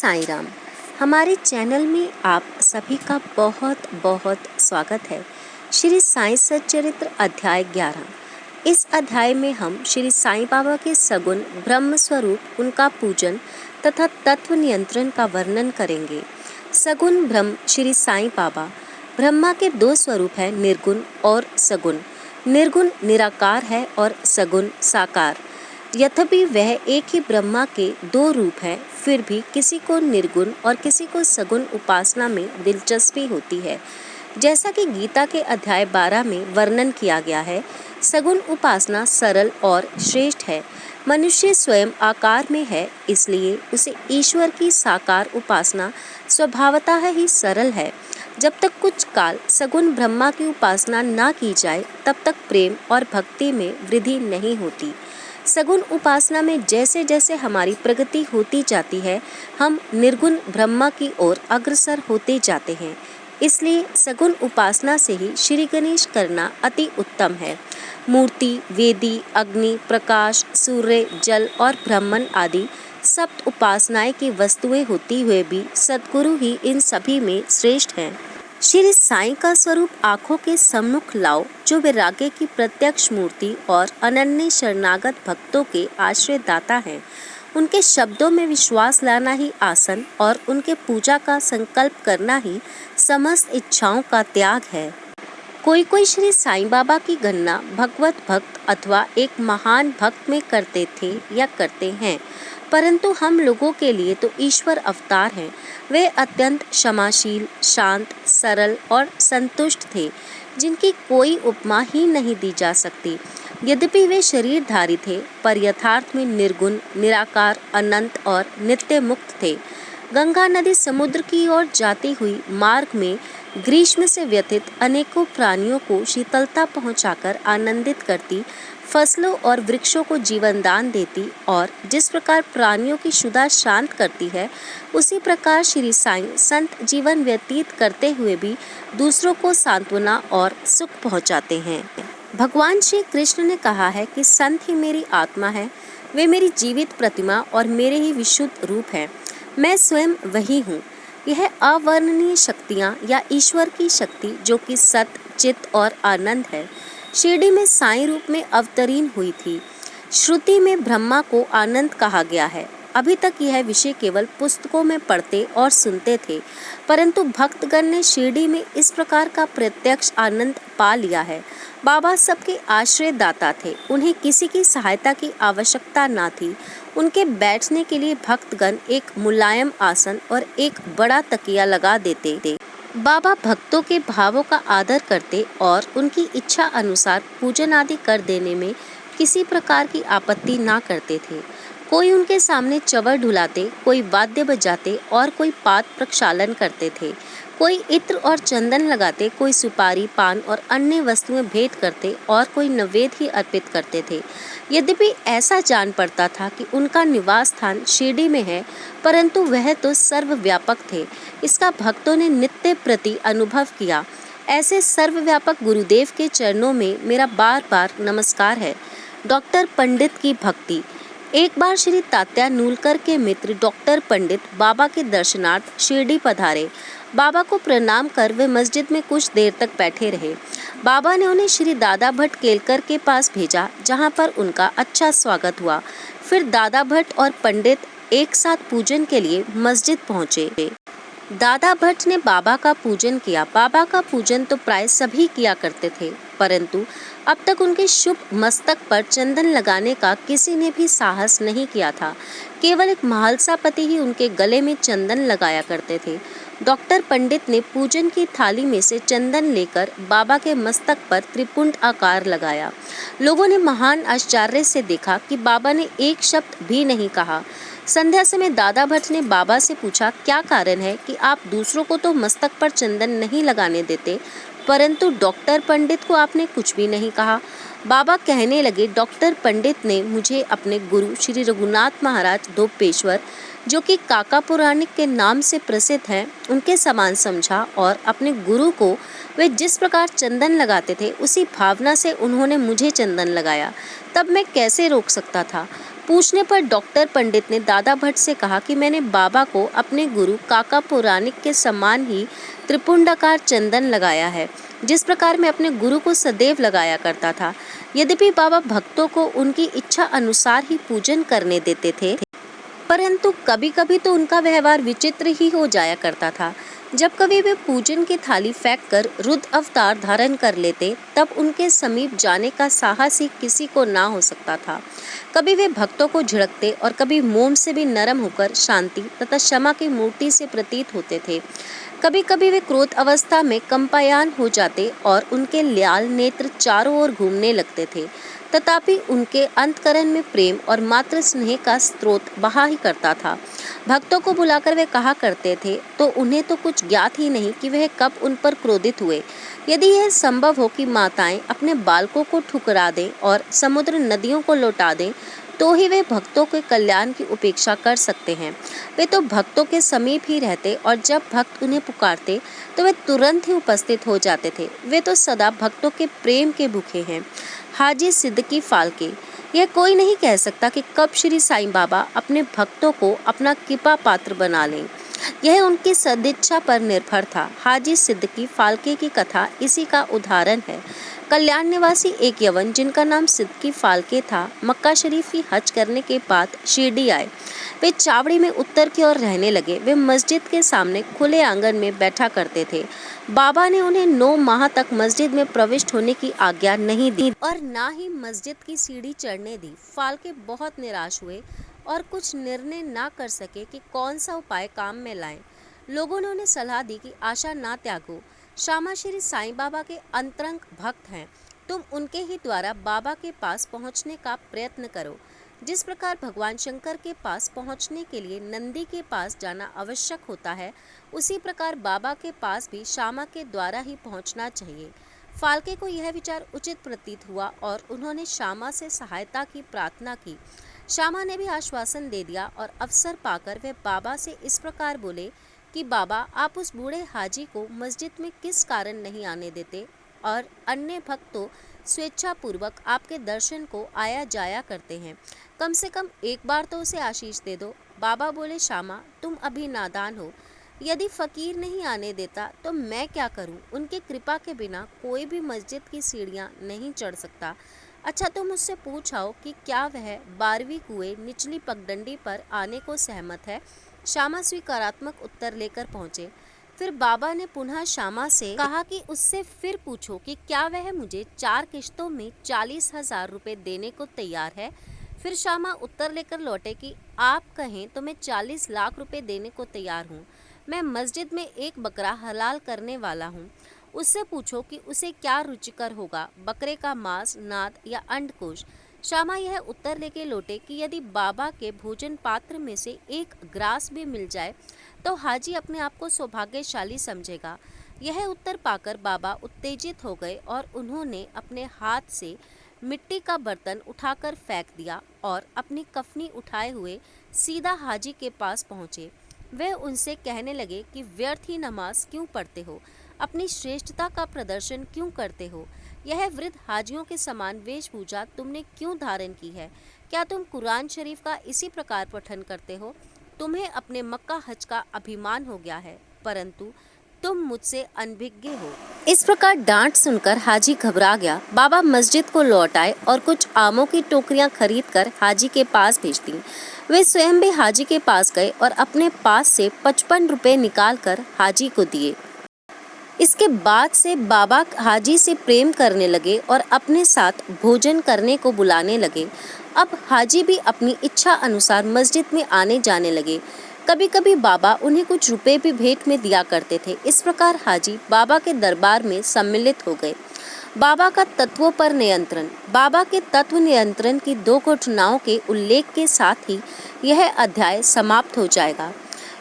साईं राम। हमारे चैनल में आप सभी का बहुत बहुत स्वागत है। श्री साईं सच्चरित्र अध्याय 11। इस अध्याय में हम श्री साईं बाबा के सगुण ब्रह्म स्वरूप, उनका पूजन तथा तत्व नियंत्रण का वर्णन करेंगे। सगुण ब्रह्म श्री साईं बाबा। ब्रह्मा के दो स्वरूप हैं, निर्गुण और सगुण। निर्गुण निराकार है और सगुण साकार। यद्यपि वह एक ही ब्रह्मा के दो रूप हैं, फिर भी किसी को निर्गुण और किसी को सगुण उपासना में दिलचस्पी होती है। जैसा कि गीता के अध्याय 12 में वर्णन किया गया है, सगुण उपासना सरल और श्रेष्ठ है। मनुष्य स्वयं आकार में है, इसलिए उसे ईश्वर की साकार उपासना स्वभावतः ही सरल है। जब तक कुछ काल सगुण ब्रह्मा की उपासना ना की जाए, तब तक प्रेम और भक्ति में वृद्धि नहीं होती। सगुण उपासना में जैसे जैसे हमारी प्रगति होती जाती है, हम निर्गुण ब्रह्मा की ओर अग्रसर होते जाते हैं। इसलिए सगुण उपासना से ही श्री गणेश करना अति उत्तम है। मूर्ति, वेदी, अग्नि, प्रकाश, सूर्य, जल और ब्रह्मन आदि सप्त उपासनाएं की वस्तुएं होती हुए भी सद्गुरु ही इन सभी में श्रेष्ठ हैं। श्री साईं का स्वरूप आंखों के सम्मुख लाओ, जो वैराग्य की प्रत्यक्ष मूर्ति और अनन्य शरणागत भक्तों के आश्रय दाता हैं। उनके शब्दों में विश्वास लाना ही आसन और उनके पूजा का संकल्प करना ही समस्त इच्छाओं का त्याग है। कोई कोई श्री साईं बाबा की गणना भगवत भक्त अथवा एक महान भक्त में करते थे या करते हैं, परंतु हम लोगों के लिए तो ईश्वर अवतार हैं। वे अत्यंत क्षमाशील, शांत, सरल और संतुष्ट थे, जिनकी कोई उपमा ही नहीं दी जा सकती। यद्यपि वे शरीरधारी थे, पर यथार्थ में निर्गुण, निराकार, अनंत और नित्य मुक्त थे। गंगा नदी समुद्र की ओर जाती हुई मार्ग में ग्रीष्म से व्यथित अनेकों प्राणियों को शीतलता पहुंचाकर आनंदित करती, फसलों और वृक्षों को जीवन दान देती और जिस प्रकार प्राणियों की क्षुधा शांत करती है, उसी प्रकार श्री साईं संत जीवन व्यतीत करते हुए भी दूसरों को सांत्वना और सुख पहुंचाते हैं। भगवान श्री कृष्ण ने कहा है कि संत ही मेरी आत्मा है, वे मेरी जीवित प्रतिमा और मेरे ही विशुद्ध रूप हैं। मैं स्वयं वही हूँ। यह अवर्णनीय शक्तियाँ या ईश्वर की शक्ति, जो कि सत, चित्त और आनंद है, शिरडी में साईं रूप में अवतरीन हुई थी। श्रुति में ब्रह्मा को आनंद कहा गया है। अभी तक यह विषय केवल पुस्तकों में पढ़ते और सुनते थे, परंतु भक्तगण ने शिरडी में इस प्रकार का प्रत्यक्ष आनंद पा लिया है। बाबा सबके आश्रय दाता थे, उन्हें किसी की सहायता की आवश्यकता ना थी। उनके बैठने के लिए भक्तगण एक मुलायम आसन और एक बड़ा तकिया लगा देते थे। बाबा भक्तों के भावों का आदर करते और उनकी इच्छा अनुसार पूजन आदि कर देने में किसी प्रकार की आपत्ति ना करते थे। कोई उनके सामने चवर ढुलाते, कोई वाद्य बजाते और कोई पाद प्रक्षालन करते थे। कोई इत्र और चंदन लगाते, कोई सुपारी, पान और अन्य वस्तुएं भेंट करते और कोई नैवेद्य ही अर्पित करते थे। यद्यपि ऐसा जान पड़ता था कि उनका निवास स्थान शिरडी में है, परंतु वह तो सर्वव्यापक थे। इसका भक्तों ने नित्य प्रति अनुभव किया। ऐसे सर्वव्यापक गुरुदेव के चरणों में मेरा बार बार नमस्कार है। डॉक्टर पंडित की भक्ति। एक बार श्री तात्या नूलकर के मित्र डॉक्टर पंडित बाबा के दर्शनार्थ शिरडी पधारे। बाबा को प्रणाम कर वे मस्जिद में कुछ देर तक बैठे रहे। बाबा ने उन्हें श्री दादा भट्ट केलकर के पास भेजा, जहां पर उनका अच्छा स्वागत हुआ। फिर दादा भट्ट और पंडित एक साथ पूजन के लिए मस्जिद पहुंचे। दादा भट्ट ने बाबा का पूजन किया। बाबा का पूजन तो प्राय सभी किया करते थे, परंतु अब तक उनके शुभ मस्तक पर चंदन लगाने का किसी ने भी साहस नहीं किया था। केवल एक महालसा पति ही उनके गले में चंदन लगाया करते थे। डॉक्टर पंडित ने पूजन की थाली में से चंदन लेकर बाबा के मस्तक पर त्रिपुंड आकार लगाया। लोगों ने महान आश्चर्य से देखा कि बाबा ने एक शब्द भी नहीं कहा। संध्या समय दादा भट्ट ने बाबा से पूछा, क्या कारण है कि आप दूसरों को तो मस्तक पर चंदन नहीं लगाने देते, परंतु डॉक्टर पंडित को आपने कुछ भी नहीं कहा। बाबा कहने लगे, डॉक्टर पंडित ने मुझे अपने गुरु श्री रघुनाथ महाराज दोपेश्वर, जो कि काका पुराणिक के नाम से प्रसिद्ध हैं, उनके समान समझा और अपने गुरु को वे जिस प्रकार चंदन लगाते थे, उसी भावना से उन्होंने मुझे चंदन लगाया। तब मैं कैसे रोक सकता था। पूछने पर डॉक्टर पंडित ने दादा भट्ट से कहा कि मैंने बाबा को अपने गुरु काका पौराणिक के समान ही त्रिपुंडाकार चंदन लगाया है, जिस प्रकार मैं अपने गुरु को सदैव लगाया करता था। यद्यपि बाबा भक्तों को उनकी इच्छा अनुसार ही पूजन करने देते थे, परंतु कभी कभी तो उनका व्यवहार विचित्र ही हो जाया करता था। जब कभी वे पूजन की थाली फेंककर रुद्र अवतार धारण कर लेते, तब उनके समीप जाने का साहस ही किसी को ना हो सकता था। कभी वे भक्तों को झिड़कते और कभी मोम से भी नरम होकर शांति तथा क्षमा की मूर्ति से प्रतीत होते थे। कभी कभी वे क्रोध अवस्था में कंपायन हो जाते और उनके लाल नेत्र चारों ओर घूमने लगते थे। तथापि उनके अंतकरण में प्रेम और मातृ स्नेह का स्रोत बहा ही करता था। भक्तों को बुलाकर वे कहा करते थे तो उन्हें तो कुछ ज्ञात ही नहीं कि वह कब उन पर क्रोधित हुए। यदि यह संभव हो कि माताएं अपने बालकों को ठुकरा दें और समुद्र नदियों को लौटा दें, तो ही वे भक्तों के कल्याण की उपेक्षा कर सकते हैं। वे तो भक्तों के समीप ही रहते और जब भक्त उन्हें पुकारते तो वे तुरंत ही उपस्थित हो जाते थे। वे तो सदा भक्तों के प्रेम के भूखे हैं। हाजी सिद्दीकी फाल्के। यह कोई नहीं कह सकता कि कब श्री साईं बाबा अपने भक्तों को अपना कृपा पात्र बना लें। यह उनकी सदिच्छा पर निर्भर था। हाजी सिद्दीकी फाल्के की कथा इसी का उदाहरण है। कल्याण निवासी एक यवन जिनका नाम सिद्दीकी फाल्के था, मक्का शरीफ की हज करने के बाद शिरडी आए। वे चावड़ी में उत्तर की ओर रहने लगे। वे मस्जिद के सामने खुले आंगन में बैठा करते थे। बाबा ने उन्हें 9 माह तक मस्जिद में प्रविष्ट होने की आज्ञा नहीं दी और ना ही मस्जिद की सीढ़ी चढ़ने दी। फाल्के बहुत निराश हुए और कुछ निर्णय ना कर सके कि कौन सा उपाय काम में लाएं। लोगों ने उन्हें सलाह दी कि आशा ना त्यागो। श्यामा श्री साईं बाबा के अंतरंग भक्त हैं, तुम उनके ही द्वारा बाबा के पास पहुंचने का प्रयत्न करो। जिस प्रकार भगवान शंकर के पास पहुंचने के लिए नंदी के पास जाना आवश्यक होता है, उसी प्रकार बाबा के पास भी श्यामा के द्वारा ही पहुंचना चाहिए। फाल्के को यह विचार उचित प्रतीत हुआ और उन्होंने श्यामा से सहायता की प्रार्थना की। श्यामा ने भी आश्वासन दे दिया और अवसर पाकर वे बाबा से इस प्रकार बोले कि बाबा, आप उस बूढ़े हाजी को मस्जिद में किस कारण नहीं आने देते और अन्य भक्त तो स्वेच्छा पूर्वक आपके दर्शन को आया जाया करते हैं। कम से कम एक बार तो उसे आशीष दे दो। बाबा बोले, श्यामा, तुम अभी नादान हो। यदि फकीर नहीं आने देता तो मैं क्या करूं? उनकी कृपा के बिना कोई भी मस्जिद की सीढ़ियां नहीं चढ़ सकता। अच्छा, तुम मुझसे पूछाओ कि क्या वह 12वीं कुएं निचली पगडंडी पर आने को सहमत है। श्यामा स्वीकारात्मक उत्तर लेकर पहुंचे। फिर बाबा ने पुनः श्यामा से कहा कि उससे फिर पूछो कि क्या वह मुझे 4 किश्तों में 40,000 रुपये देने को तैयार है। फिर श्यामा उत्तर लेकर लौटे कि आप कहें तो मैं 40 लाख रुपए देने को तैयार हूँ। मैं मस्जिद में एक बकरा हलाल करने वाला हूँ। उससे पूछो कि उसे क्या रुचिकर होगा, बकरे का मांस, नाद या अंडकोश। श्यामा यह उत्तर लेके लौटे कि यदि बाबा के भोजन पात्र में से एक ग्रास भी मिल जाए तो हाजी अपने आप को सौभाग्यशाली समझेगा। यह उत्तर पाकर बाबा उत्तेजित हो गए और उन्होंने अपने हाथ से मिट्टी का बर्तन उठाकर फेंक दिया और अपनी कफनी उठाए हुए सीधा हाजी के पास पहुँचे। वे उनसे कहने लगे कि व्यर्थ ही नमाज क्यों पढ़ते हो, अपनी श्रेष्ठता का प्रदर्शन क्यों करते हो। यह वृद्ध हाजियों के समान वेशभूषा तुमने क्यों धारण की है? क्या तुम कुरान शरीफ का इसी प्रकार पठन करते हो? तुम्हें अपने मक्का हज का अभिमान हो गया है, परंतु तुम मुझसे अनभिज्ञ हो। इस प्रकार डांट सुनकर हाजी घबरा गया। बाबा मस्जिद को लौट आए और कुछ आमों की टोकरियां खरीदकर हाजी के पास भेज दी। वे स्वयं भी हाजी के पास गए और अपने पास से 55 रुपए निकालकर हाजी को दिए। इसके बाद से बाबा हाजी से प्रेम करने लगे और अपने साथ भोजन करने को बुलाने लगे। अब हाजी भी अपनी इच्छा अनुसार मस्जिद में आने जाने लगे। कभी कभी बाबा उन्हें कुछ रुपए भी भेंट में दिया करते थे। इस प्रकार हाजी बाबा के दरबार में सम्मिलित हो गए। बाबा का तत्वों पर नियंत्रण। बाबा के तत्व नियंत्रण की 2 घटनाओं के उल्लेख के साथ ही यह अध्याय समाप्त हो जाएगा।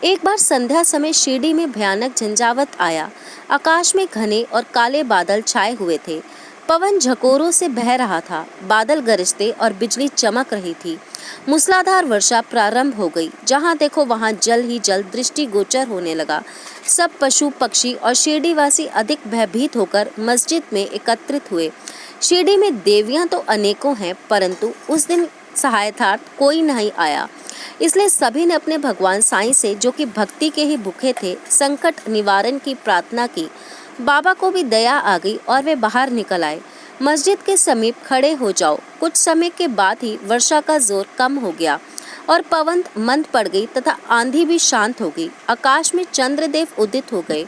एक बार संध्या समय शिरडी में भयानक झंझावत आया। आकाश में घने और काले बादल छाए हुए थे। पवन झकोरों से बह रहा था। बादल गरजते और बिजली चमक रही थी। मूसलाधार वर्षा प्रारंभ हो गई। जहां देखो वहां जल ही जल दृष्टिगोचर होने लगा। सब पशु पक्षी और शिरडीवासी अधिक भयभीत होकर मस्जिद में एकत्रित हुए। शिरडी में देवियां तो अनेकों हैं, परंतु उस दिन सहायतार्थ कोई नहीं आया। इसलिए सभी ने अपने भगवान साईं से, जो कि भक्ति के ही भूखे थे, संकट निवारण की प्रार्थना की। बाबा को भी दया आ गई और वे बाहर निकल आए। मस्जिद के समीप खड़े हो जाओ। कुछ समय के बाद ही वर्षा का जोर कम हो गया और पवन मंद पड़ गई तथा आंधी भी शांत हो गई। आकाश में चंद्रदेव उदित हो गए।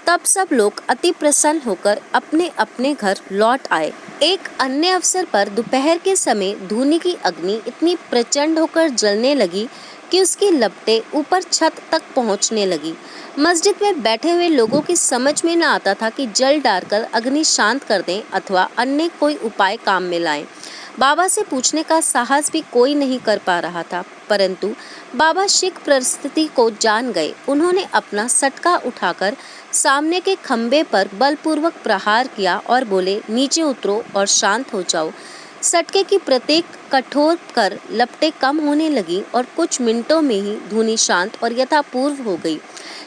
तब सब लोग अति प्रसन्न होकर अपने अपने घर लौट आए। एक अन्य अवसर पर दोपहर के समय धूनी की अग्नि इतनी प्रचंड होकर जलने लगी कि उसकी लपटें ऊपर छत तक पहुंचने लगी। मस्जिद में बैठे हुए लोगों की समझ में न आता था कि जल डालकर अग्नि शांत कर दें अथवा अन्य कोई उपाय काम में लाएं। बाबा से पूछने का साहस भी कोई नहीं कर पा रहा था, परंतु बाबा शीघ्र परिस्थिति को जान गए। उन्होंने अपना सटका उठाकर सामने के खंबे पर बलपूर्वक प्रहार किया और बोले, नीचे उतरो और शांत हो जाओ। सटके की प्रत्येक कठोर कर लपटें कम होने लगी और कुछ मिनटों में ही धुनी शांत और यथापूर्व हो गई।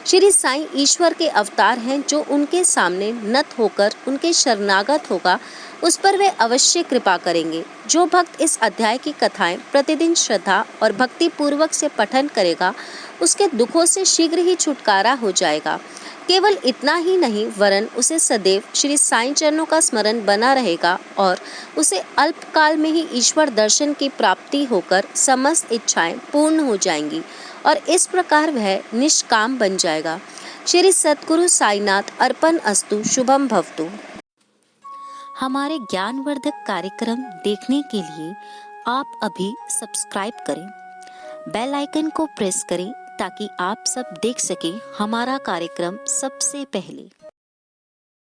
श्री साईं ईश्वर के अवतार हैं। जो उनके सामने नत होकर उनके शरणागत होगा, उस पर वे अवश्य कृपा करेंगे। जो भक्त इस अध्याय की कथाएं प्रतिदिन श्रद्धा और भक्ति पूर्वक से पठन करेगा, उसके दुखों से शीघ्र ही छुटकारा हो जाएगा। केवल इतना ही नहीं, वरन उसे सदैव श्री साईं चरणों का स्मरण बना रहेगा और उसे अल्पकाल में ही ईश्वर दर्शन की प्राप्ति होकर समस्त इच्छाएं पूर्ण हो जाएंगी और इस प्रकार वह निष्काम बन जाएगा। श्री सद्गुरु साईनाथ अर्पण अस्तु। शुभम भवतु। हमारे ज्ञानवर्धक कार्यक्रम देखने के लिए आप अभी सब्सक्राइब करें, बेल आइकन को प्रेस करें ताकि आप सब देख सकें हमारा कार्यक्रम सबसे पहले।